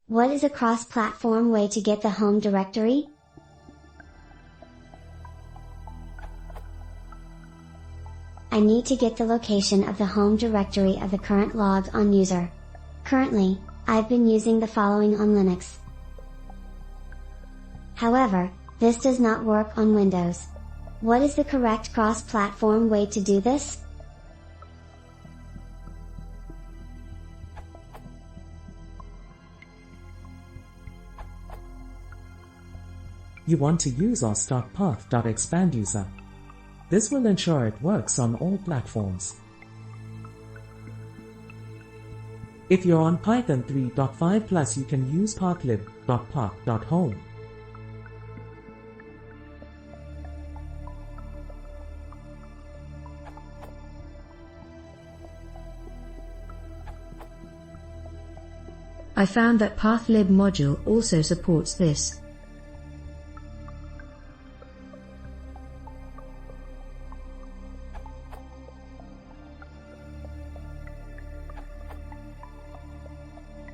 What is a cross-platform way to get the home directory? I need to get the location of the home directory of the current logged on user. Currently, I've been using the following on Linux. However, this does not work on Windows. What is the correct cross-platform way to do this? You want to use os.path.expand user. This will ensure it works on all platforms. If you're on Python 3.5+, you can use pathlib.path.home. I found that pathlib module also supports this.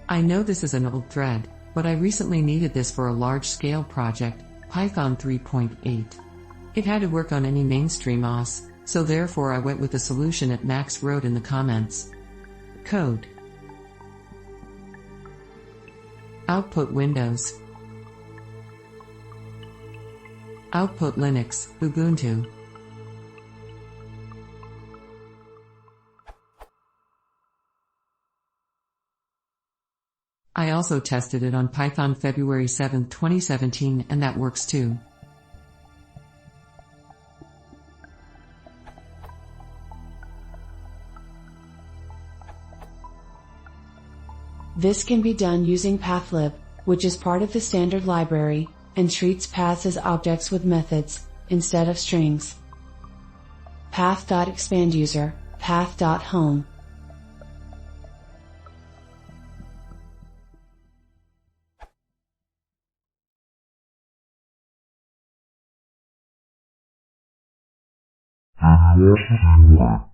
I know this is an old thread, but I recently needed this for a large-scale project, Python 3.8. It had to work on any mainstream OS, so therefore I went with the solution that Max wrote in the comments. Code. Output Windows. Output Linux, Ubuntu. I also tested it on Python February 7, 2017, and that works too. This can be done using pathlib, which is part of the standard library, and treats paths as objects with methods, instead of strings. Path.expanduser, path.home.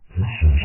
This is